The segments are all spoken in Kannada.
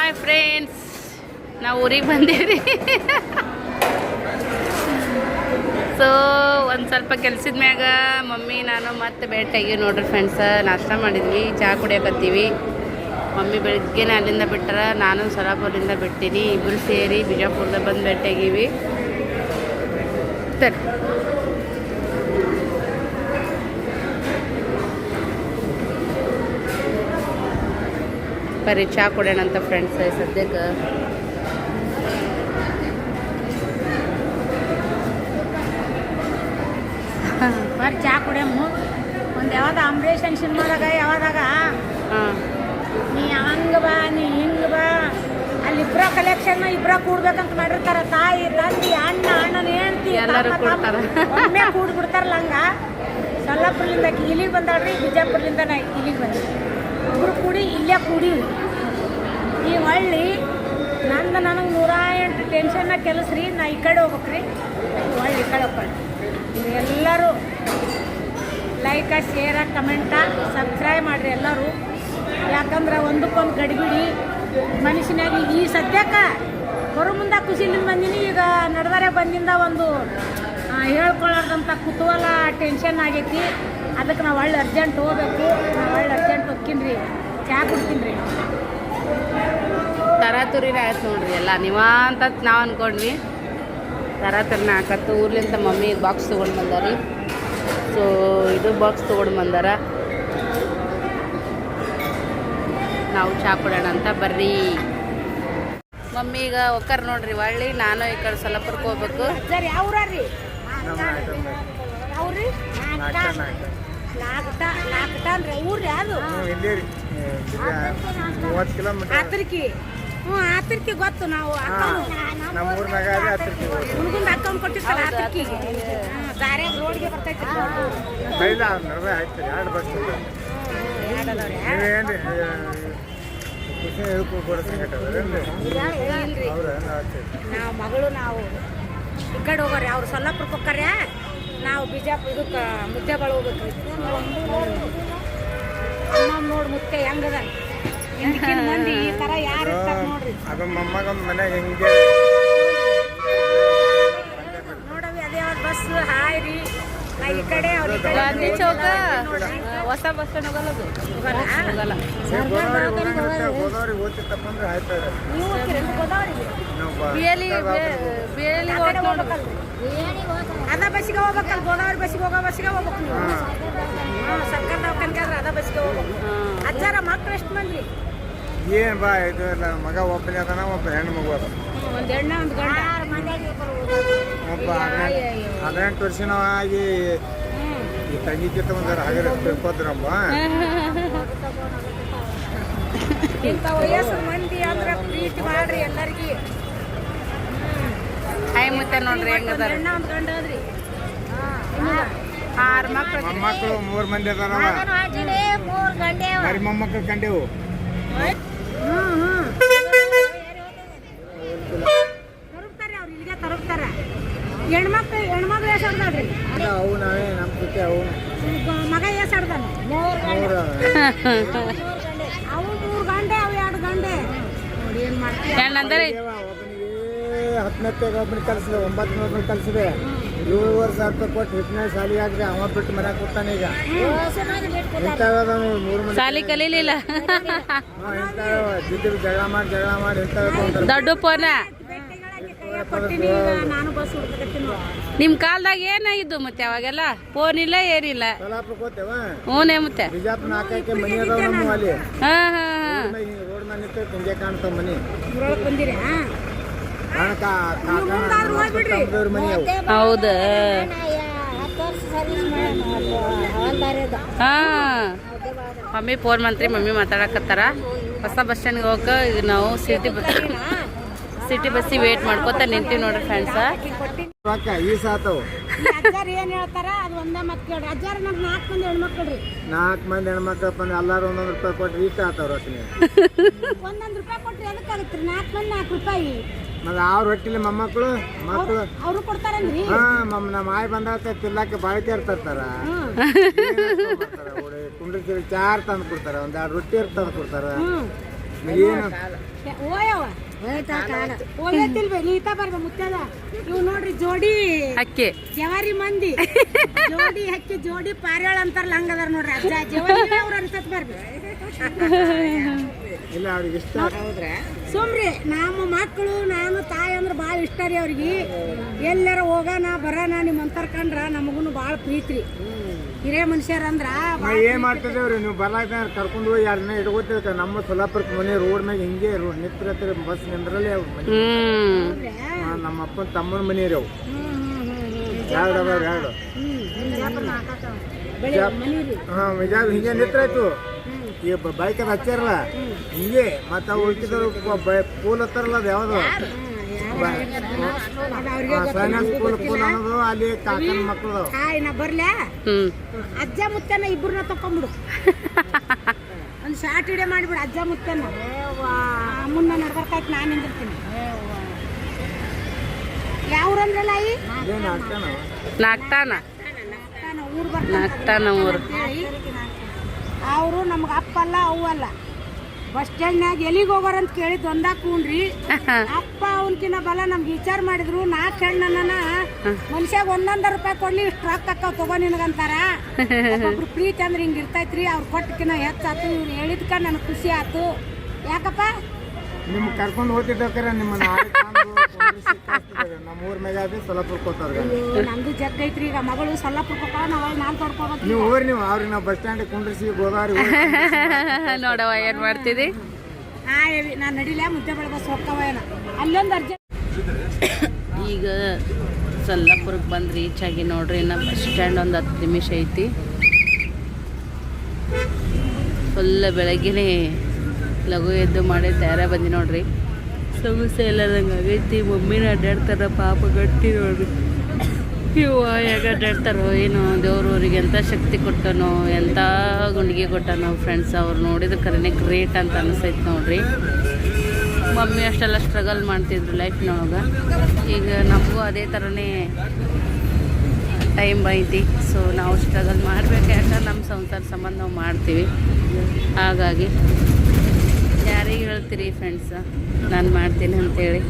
ಹಾಯ್ ಫ್ರೆಂಡ್ಸ್, ನಾವು ಊರಿಗೆ ಬಂದೇವ್ರಿ. ಸೊ ಒಂದು ಸ್ವಲ್ಪ ಕೆಲ್ಸದ ಮ್ಯಾಗ ಮಮ್ಮಿ ನಾನು ಮತ್ತೆ ಭೇಟಿಯಾಗಿವಿ ನೋಡ್ರಿ ಫ್ರೆಂಡ್ಸ. ನಾಷ್ಟ ಮಾಡಿದ್ವಿ, ಚಹಾ ಕುಡಿಯಕತ್ತೀವಿ. ಮಮ್ಮಿ ಬೆಳಗ್ಗೆನೇ ಅಲ್ಲಿಂದ ಬಿಟ್ಟಾರ, ನಾನು ಸೊಲಾಪುರದಿಂದ ಬಿಟ್ಟಿನಿ. ಇಬ್ಬರು ಸೇರಿ ಬಿಜಾಪುರದ ಬಂದು ಭೇಟಿಯಾಗಿವಿ. ಸರಿ, ಬರೀ ಚಹಾ ಕುಡಿಯೋಣಂತ ಫ್ರೆಂಡ್ಸ್ ಸದ್ಯಕ್ಕೆ. ಬರೀ ಚಹಾ ಕುಡಿಯಮ್ಮ. ಒಂದು ಯಾವ್ದು ಅಂಬರೀಷನ್ ಸಿನಿಮಾದಾಗ ಯಾವ್ದಾಗ ನೀ ಹಂಗೆ ಬಾ ನೀ ಹಿಂಗೆ ಬಾ, ಅಲ್ಲಿ ಇಬ್ಬರ ಕಲೆಕ್ಷನ್ ಇಬ್ಬರ ಕೂಡ್ಬೇಕಂತ ಮಾಡಿರ್ತಾರ. ತಾಯಿ ತಂದಿ ಅಣ್ಣ ಅಣ್ಣನ ಹೆಂಡ್ತಿ ಎಲ್ಲರೂ ಒಮ್ಮೆ ಕೂಡ್ಬಿಡ್ತಾರಲ್ಲ ಹಂಗ. ಸೊಲ್ಲಾಪುರದಿಂದ ಇಲ್ಲಿಗೆ ಬಂದಾಳ್ರಿ, ಬಿಜಾಪುರದಿಂದ ನಾ ಇಲ್ಲಿಗೆ ಬಂದಿದ್ದೆ. ಇಬ್ಬರು ಕೂಡಿ ಇಲ್ಲೇ ಕೂಡಿ ಈ ಹಳ್ಳಿ ನಂದು ನನಗೆ 108 ಟೆನ್ಷನ್ನ ಕೆಲಸ ರೀ. ನಾ ಈ ಕಡೆ ಹೋಗ್ಬೇಕ್ರಿ, ಹಳ್ಳಿ ಈ ಕಡೆ ಹೋಗ್ಕೊಳ್ಳಿ. ಎಲ್ಲರೂ ಲೈಕ ಶೇರ ಕಮೆಂಟ ಸಬ್ಸ್ಕ್ರೈಬ್ ಮಾಡಿರಿ ಎಲ್ಲರೂ. ಯಾಕಂದ್ರೆ ಒಂದಕ್ಕೊಂದು ಗಡಿಬಿಡಿ ಮನುಷ್ಯನಾಗ ಈ ಸದ್ಯಕ್ಕೆ ಬರೋ ಮುಂದೆ ಖುಷಿಲಿಂದ ಬಂದೀನಿ. ಈಗ ನಡೆದರೆ ಬಂದಿಂದ ಒಂದು ಹೇಳ್ಕೊಳ್ಳೋದಂಥ ಕುತೂಹಲ ಟೆನ್ಷನ್ ಆಗೈತಿ. ಅದಕ್ಕೆ ನಾವು ಒಳ್ಳೆ ಅರ್ಜೆಂಟ್ ಹೋಗ್ಬೇಕು. ನಾವು ಒಳ್ಳೆ ಅರ್ಜೆಂಟ್ ಹೋಗ್ತೀನಿ ರೀ, ಚಹಾ ಕುಡ್ತೀನಿ ರೀ. ತರಾತುರಿನ ಆಯ್ತು ನೋಡ್ರಿ ಎಲ್ಲ ನೀವಂತ ನಾವು ಅಂದ್ಕೊಂಡ್ವಿ. ತರಾತುರಿನ ಹಾಕತ್ತು. ಊರ್ಲಿಂದ ಮಮ್ಮಿ ಬಾಕ್ಸ್ ತೊಗೊಂಡು ಬಂದಾರಿ. ಸೊ ಇದು ಬಾಕ್ಸ್ ತೊಗೊಂಡು ಬಂದಾರ. ನಾವು ಚಹಾ ಕುಡೋಣ ಅಂತ ಬರ್ರಿ. ಮಮ್ಮಿ ಈಗ ಒಕ್ಕರ್ ನೋಡ್ರಿ ಒಳ್ಳಿ. ನಾನು ಈ ಕಡೆ ಸೊಲ್ಲಾಪುರಕ್ಕೆ ಹೋಗ್ಬೇಕು. ಸರಿ ಅವ್ರ ರೀ ಅವ್ರಿ ನಾಲ್ಕಟ ಅಂದ್ರೆ ಊರ್ರಿ ಅದು ಆತರ್ಕಿ. ಆತರ್ಕಿ ಗೊತ್ತು. ನಾವು ಹುಡುಗಂದು ಅಕ್ಕಂದು ಕೊಟ್ಟಿರ್ತಾರೆ ಆತರ್ಕಿಗೆ. ದಾರ್ಯಾಗ ರೋಡ್ಗೆ ಬರ್ತೈತಿ. ನಾವು ಮಗಳು ನಾವು ಈ ಕಡೆ ಹೋಗೋರಿ. ಅವ್ರು ಸೊಲ್ಲಾಪುರಕ್ಕೆ ಹೋಗ್ತಾರೆ, ನಾವು ಬಿಜಾಪುರ ಇದಕ್ಕೆ ಮುದ್ದೆಬಾಳ ಹೋಗ್ಬೇಕು. ನೋಡಿ ಮುತ್ತೆ ಹೆಂಗದ ಮಂದಿ ಈ ಥರ ಯಾರು ಇರ್ತಾರೆ ನೋಡ್ರಿ. ನೋಡವಿ ಅದೇ ಅವ್ರ ಬಸ್ ಹಾಯ್ ರೀ. ನಾ ಈ ಕಡೆ ಗಾಂಧಿ ಚೌಕ ಹೊಸ ಬಸ್ ಸ್ಟ್ಯಾಂಡ್ ಹೋಗಲ್ಲ. ಅದ ಬಸ್ಸಿಗೆ ಹೋಗ್ಬೇಕಲ್ಲ, ಗೋದಾವರಿ ಬಸ್ಸಿಗೆ ಹೋಗೋ ಬಸ್ಸಿಗೆ ಹೋಗ್ಬೇಕು ನೀವು. ಸರ್ಕಾರ ದವಾಖಾನೆ ಆದ್ರೆ ಅದ ಬಸ್ಸಿಗೆ ಹೋಗ್ಬೇಕು. ಅಜ್ಜಾರ ಮಕ್ಳು ಎಷ್ಟು ಮಂದಿ? ಏನ್ ಬಾ ಇದು ಮಗ ಒಬ್ಬನೇ ಅದನ, ಒಬ್ಬ ಹೆಣ್ಣು ಮಗು ಅದ. ಒಂದು ಹೆಣ್ಣ ಒಂದು ಗಂಡ. ಒಬ್ಬ 18 ವರ್ಷನವ ಆಗಿ ಈ ತಂಗಿಕ್ಕಿಂತ ಒಂದಾರ ಹಾಗೆ ತಿಳ್ಕೊದ್ರಮ್ಮ. ಇಂಥ ವಯಸ್ಸು ಮಂದಿ ಅಂದ್ರೆ ಪ್ರೀತಿ ಮಾಡ್ರಿ ಎಲ್ಲರಿಗೂ. ಹಾಯ್ ಮುತ್ತೆ ನೋಡ್ರಿ ಹೆಂಗದಾರ. ಹೆಣ್ಣ ಒಂದು ಗಂಡ ಅದ್ರಿ. 6 ಮಕ್ಳು. ಮೊಮ್ಮಕ್ಕಳು 3 ಮಂದಿ ಅದಾರವ. 3 ಗಂಡೆ ಬರೀ ಮೊಮ್ಮಕ್ಕಳು ಕಂಡೆವು. ತರುತ್ತಾರೆ ಅವ್ರು ಇಲ್ಲಿಗೆ ತರುತ್ತಾರೆ. ಹೆಣ್ಮಕ್ಳು ಎಷ್ಟು ಹೊಡ್ದಾಡ್ರಿ? ಅವು ನಾವೇ ನಮ್ಮ ಜೊತೆ ಅವು ಮಗ ಎಷ್ಟು ಹೊಡ್ದಾನ? 3 ಗಂಟೆ. ಅವು 3 ಗಂಟೆ, ಅವು 2 ಗಂಟೆ. ನೋಡಿ ಏನು ಮಾಡ್ತೀವಿ. ಹೆಣ್ಣಂದ್ರೆ ಒಬ್ಬನಿಗೆ 10ನೇ ಒಬ್ಬನಿಗೆ ಕಲಿಸಿದೆ, 9ನೇ ಕಲಿಸಿದೆ. 7,500 ರೂಪಾಯಿ ಕೊಟ್ಟು ಹಿಟ್ಟಿನ ಶಾಲೆ ಹಾಕಿದೆ. ಅವ ಬಿಟ್ಟು ಮನೆ ಕೊಡ್ತಾನೆ ಈಗ. ಸಾಲಿ ಕಲೀಲಿಲ್ಲ. ಜಗಳ ಮಾಡಿ ದೊಡ್ಡ ಫೋನ. ನಾನು ಬಸ್ ಹುಡ್ಕತ್ತೀನಿ. ನಿಮ್ ಕಾಲದಾಗ ಏನಾಗಿದ್ದು ಮತ್ತೆ ಅವಾಗೆಲ್ಲ ಫೋನ್ ಇಲ್ಲ ಏನಿಲ್ಲ. ಹ್ಞೂ ಮತ್ತೆ ಬಿಜಾಪುರ ನಾಲ್ಕಕ್ಕೆ ಮನಿ ಅದಾವ ನಮ್ಮ ಅಲ್ಲಿ. ರೋಡ್ ಮೇಲೆ ನಿಂತು ಹಿಂಗೆ ಕಾಣ್ತಾವ ಮನಿ. ಬಂದಿರಿ ಮನಿ ಅವು. ಹೌದು. ಹಾ ಮಮ್ಮಿ ಫೋನ್ ಮಂತ್ರಿ ಮಮ್ಮಿ ಮಾತಾಡಕತ್ತಾರ. ಹೊಸ ಬಸ್ ಸ್ಟ್ಯಾಂಡ್ಗೆ ಹೋಗಕ್ಕೆ ಈಗ ನಾವು ಸಿಟಿ ಬಸ್ಸಿಗೆ ವೇಟ್ ಮಾಡ್ಕೋತ ನಿಂತೀವಿ ನೋಡ್ರಿ ಫ್ರೆಂಡ್ಸ. ಈ ಸಾತವು ಅಜ್ಜಾರು ಏನು ಹೇಳ್ತಾರ ಅದು ಒಂದೇ ಮತ್ತೆ ಕೇಳ್ರಿ. ಅಜ್ಜಾರು ನಮ್ಗೆ 4 ಮಂದಿ ಹೆಣ್ಮಕ್ಳು ರೀ. 4 ಮಂದಿ ಹೆಣ್ಮಕ್ಳು ಬಂದು ಎಲ್ಲಾರು 1 ರೂಪಾಯಿ ಕೊಟ್ರಿ ಇಷ್ಟ ಆತವ್ರ. 1 ರೂಪಾಯಿ ಕೊಟ್ರಿ ಅದಕ್ಕೆ ಆಗುತ್ತೆ 4 ಮಂದಿ 4 ರೂಪಾಯಿ. ಮತ್ತೆ ಅವ್ರ ಹೊಟ್ಟಿಲಿ ಮೊಮ್ಮಕ್ಕಳು ಮಕ್ಕಳು ಅವರು ಕೊಡ್ತಾರನ್ರಿ. ನಮ್ಮ ಆಯ್ ಬಂದ ತಿರ್ಲಾಕ ಬಾಳಿಕೆ ಇರ್ತಾರ. ಕುಂಡ್ರಿ ಚಾರ್ ತಂದು ಕೊಡ್ತಾರ, 1 2 ರೊಟ್ಟಿ ತಂದು ಕೊಡ್ತಾರ. ಏನು ಓಯವ ಓಯತ್ತಿಲ್ವೇ ನೀತಾ ಬರ್ಬ ಮುತ್ತದ ಇವ್ ನೋಡ್ರಿ ಜೋಡಿ ಅಕ್ಕಿ ಜವಾರಿ ಮಂದಿ ಜೋಡಿ ಹಕ್ಕಿ ಜೋಡಿ ಪಾರ್ಯಾಳ ಅಂತಾರಲ್ಲ ಹಂಗದಾರ ನೋಡ್ರಿ ಅಜ್ಜ ಜವಾರಿ ಅವ್ರ ಅನ್ಸತ್ ಬರ್ಬಿ ಇಲ್ಲ ಅವ್ರಿಗೆ ಇಷ್ಟ. ಸುಮ್ರಿ ನಮ್ಮ ಮಕ್ಕಳು ನಾನು ತಾಯಿ ಅಂದ್ರೆ ಭಾಳ ಇಷ್ಟ ರೀ ಅವ್ರಿಗೆ. ಎಲ್ಲಾರ ಹೋಗೋಣ ಬರೋಣ ನಿಮ್ಮ ಅಂತಾರ ಕಂಡ್ರ ನಮಗೂ ಭಾಳ ಪ್ರೀತಿ ರೀ. ಹಿರೇ ಮನುಷ್ಯರಂದ್ರ ಏನ್ ಮಾಡ್ತಿದ್ದೇವ್ರಿ ನೀವು ಬರ್ಲಾಕ ಕರ್ಕೊಂಡು ಹೋಗಿ ಯಾರನ್ನ ಇಟ್ಕೋತಿರ್ತ. ನಮ್ಮ ಸೊಲ್ಲಾಪುರಕ್ಕೆ ಮನೆ ರೋಡ್ ಮ್ಯಾಗ ಹಿಂಗೆ ನಿಂತಿರತ್ರಿ ಬಸ್ ನಿಂದ್ರಲ್ಲಿ ಅವು ಮನೆ. ನಮ್ಮ ಅಪ್ಪನ ತಮ್ಮನ ಮನೆ ರೀ ಅವು ಎರಡು ಅದಾವ ಎರಡು. ಹಾ ವಿಜಾಬ್ ಹಿಂಗೆ ನಿಂತ್ರಾಯ್ತು. ಈ ಬೈಕ್ ಅದು ಹಚ್ಚಾರಲ್ಲ ಹಿಂಗೆ ಮತ್ತೆ ಅವು ಉಳ್ಕಿದ್ರು ಪೂಲ್ ಹತ್ತಾರಲ್ಲ ಅದು ಯಾವ್ದು ಫೈನಾನ್ಸ್ ಪೂಲ್ ಅನ್ನೋದು ಅಲ್ಲಿ ಕಾಕನ ಮಕ್ಕಳು ನಾ ಬರ್ಲ್ಯಾ ಅಜ್ಜ ಮುತ್ತನ ಇಬ್ಬರನ್ನ ತಕೊಂಡ್ಬಿಡು. ಒಂದು ಶಾರ್ಟ್ ವಿಡಿಯೋ ಮಾಡಿಬಿಡು ಅಜ್ಜ ಮುತ್ತನ ಮುನ್ನ ನಡ್ಬರ್ಕಾಯ್ತು ನಾನು ನಿಂದಿರ್ತೀನಿ. ಯಾವ್ರಂದ್ರಲ್ಲ ಈ ನಾಗ್ತಾನ ಊರು ನಾಗ್ತಾನ ಊರು. ಅವರು ನಮ್ಗೆ ಅಪ್ಪ ಅಲ್ಲ ಅವು ಅಲ್ಲ. ಬಸ್ ಸ್ಟ್ಯಾಂಡ್ನಾಗ ಎಲ್ಲಿಗೆ ಹೋಗೋರಂತ ಕೇಳಿದ್ ಒಂದಾಕೂನ್ರಿ ಅಪ್ಪ ಅವನ್ಕಿನ್ನ ಬಲ ನಮ್ಗೆ ವಿಚಾರ ಮಾಡಿದ್ರು 4 ಹೆಣ್ಣನ ಮನುಷ್ಯಾಗ 100 ರೂಪಾಯಿ ಕೊಡ್ಲಿ ಇಷ್ಟು ರೊಕ್ಕ ಅಕ್ಕ ತಗೋ ನಿನಗಂತಾರ. ಒಬ್ಬೊಬ್ರು ಪ್ರೀತಿ ಅಂದ್ರೆ ಹಿಂಗೆ ಇರ್ತೈತ್ರಿ. ಅವ್ರು ಕೊಟ್ಟಕಿನ್ನ ಹೆಚ್ಚಾತು. ಇವ್ರು ಹೇಳಿದ್ಕ ನನಗೆ ಖುಷಿ ಆಯ್ತು. ಯಾಕಪ್ಪ ನಿಮ್ಗೆ ಕರ್ಕೊಂಡು ಹೋಗ್ತಿದ್ದಕ್ಕಾರ ನಿಮ್ಮನ್ನ ನಮ್ಮ ಊರ್ ಮ್ಯಾಗ ಅದೇ ಸೊಲ್ಲಾಪುರಕ್ಕೆ ಹೋಗ್ತಾರ. ನಮ್ದು ಜಗ್ ಐತ್ರಿ. ಈಗ ಮಗಳು ಸೊಲ್ಲಾಪುರಕ್ಕೆ ನಾವು ನಾನು ತೊಡ್ಕೋಬೇಕು. ನೀವು ಹೋಗ್ರಿ ನೀವು ಅವ್ರಿಗೆ ನಾವು ಬಸ್ ಸ್ಟ್ಯಾಂಡ್ ಕುಂಡ್ರಿಸಿ ಗೋದಾವರಿ ನೋಡವ ಏನ್ ಮಾಡ್ತಿದಿ. ನಾನು ನಡಿಲ್ಲ ಮುದ್ದೆ ಬೆಳೆ ಬಸ್ ಹೋಗ್ತಾವ ಏನ ಅಲ್ಲೊಂದು ಅರ್ಜೆಂಟ್. ಈಗ ಸೊಲ್ಲಾಪುರಕ್ಕೆ ಬಂದು ರೀಚ್ ಆಗಿ ನೋಡ್ರಿ. ನಮ್ಮ ಬಸ್ ಸ್ಟ್ಯಾಂಡ್ ಒಂದು 10 ನಿಮಿಷ ಐತಿ. ಫುಲ್ ಬೆಳಗ್ಗೆನೇ ಲಘು ಎದ್ದು ಮಾಡಿ ತಯಾರ ಬಂದಿ ನೋಡ್ರಿ. ಸಮಸ್ಯೆ ಎಲ್ಲದಂಗೆ ಆಗೈತಿ. ಮಮ್ಮಿನ ಅಡ್ಡಾಡ್ತಾರ ಪಾಪ ಗಟ್ಟಿ ನೋಡ್ರಿ. ಇವ ಯಾಗ ಅಡ್ಡಾಡ್ತಾರೋ ಏನೋ. ದೇವ್ರು ಅವ್ರಿಗೆ ಎಂಥ ಶಕ್ತಿ ಕೊಟ್ಟನೋ ಎಂಥ ಗುಂಡಿಗೆ ಕೊಟ್ಟನೋ ಫ್ರೆಂಡ್ಸ್. ಅವ್ರು ನೋಡಿದ ಕರೆನೇ ಗ್ರೇಟ್ ಅಂತ ಅನಿಸೈತೆ ನೋಡ್ರಿ. ಮಮ್ಮಿ ಅಷ್ಟೆಲ್ಲ ಸ್ಟ್ರಗಲ್ ಮಾಡ್ತಿದ್ರು ಲೈಫ್ನೊಳಗೆ. ಈಗ ನಮಗೂ ಅದೇ ಥರನೇ ಟೈಮ್ ಐತಿ. ಸೊ ನಾವು ಸ್ಟ್ರಗಲ್ ಮಾಡಬೇಕು. ಯಾಕಂದ್ರೆ ನಮ್ಮ ಸಂಸಾರ ಸಂಬಂಧ ನಾವು ಮಾಡ್ತೀವಿ. ಹಾಗಾಗಿ ಯಾರಿಗೆ ಹೇಳ್ತೀರಿ ಫ್ರೆಂಡ್ಸ ನಾನು ಮಾಡ್ತೀನಿ ಅಂತೇಳಿ.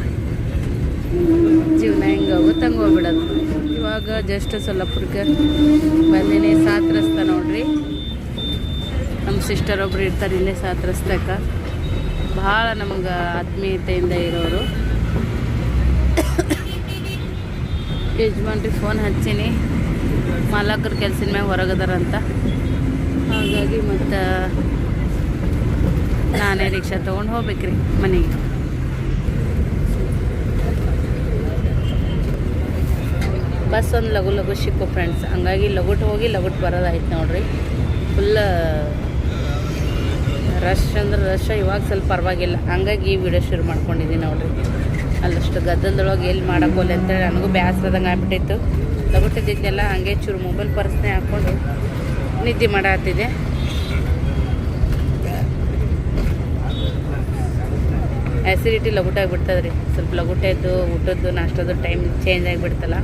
ಜೀವನ ಹೆಂಗೆ ಹೋಗುತ್ತೆ ಹಂಗೆ ಹೋಗ್ಬಿಡೋದು. ಇವಾಗ ಜಸ್ಟ್ ಸೊಲ್ಲಾಪುರಕ್ಕೆ ಬಂದಿನಿ. ಸಾತ್ ರಸ್ತೆ ನೋಡ್ರಿ. ನಮ್ಮ ಸಿಸ್ಟರ್ ಒಬ್ರು ಇರ್ತಾರೆ ಇಲ್ಲೇ ಸಾತ್ ರಸ್ತೆಕ. ಭಾಳ ನಮಗೆ ಆತ್ಮೀಯತೆಯಿಂದ ಇರೋರು. ಯಜಮಾನ್ರಿ ಫೋನ್ ಹಚ್ಚೀನಿ. ಮಾಲಕರ ಕೆಲ್ಸದ ಮ್ಯಾಗ ಹೊರಗದಾರಂತ. ಹಾಗಾಗಿ ಮತ್ತು ನಾನೇ ರಿಕ್ಷಾ ತೊಗೊಂಡು ಹೋಗ್ಬೇಕ್ರಿ ಮನೆಗೆ. ಬಸ್ ಒಂದು ಲಘು ಲಘು ಸಿಕ್ಕು ಫ್ರೆಂಡ್ಸ್. ಹಂಗಾಗಿ ಲಘುಟ್ ಹೋಗಿ ಲಘುಟ್ ಬರೋದಾಯ್ತು ನೋಡ್ರಿ. ಫುಲ್ ರಶ್ ಅಂದ್ರೆ ರಶ್. ಇವಾಗ ಸ್ವಲ್ಪ ಪರವಾಗಿಲ್ಲ. ಹಂಗಾಗಿ ಈ ವಿಡಿಯೋ ಶುರು ಮಾಡ್ಕೊಂಡಿದ್ದೀನಿ ನೋಡ್ರಿ. ಅಲ್ಲಷ್ಟು ಗದ್ದಲದೊಳಗೆ ಎಲ್ಲಿ ಮಾಡೋಕ್ಕೋಲ್ಲ ಅಂತೇಳಿ ನನಗೂ ಬೇಸರದಂಗೆ ಆಗ್ಬಿಟ್ಟಿತ್ತು. ಲಘುಟ್ಟಿದ್ದೆಲ್ಲ ಹಂಗೆ ಚೂರು ಮೊಬೈಲ್ ಪರ್ಸ್ನೇ ಹಾಕ್ಕೊಂಡು ನಿದ್ದೆ ಮಾಡತ್ತಿದ್ದೆ. ಆ್ಯಸಿಡಿಟಿ ಲಘುಟಾಗಿಬಿಡ್ತದೆ ರೀ. ಸ್ವಲ್ಪ ಲಘುಟಾಯ್ತು ಊಟದ್ದು ನಾಷ್ಟದ್ದು ಟೈಮ್ ಚೇಂಜ್ ಆಗಿಬಿಡ್ತಲ್ಲ.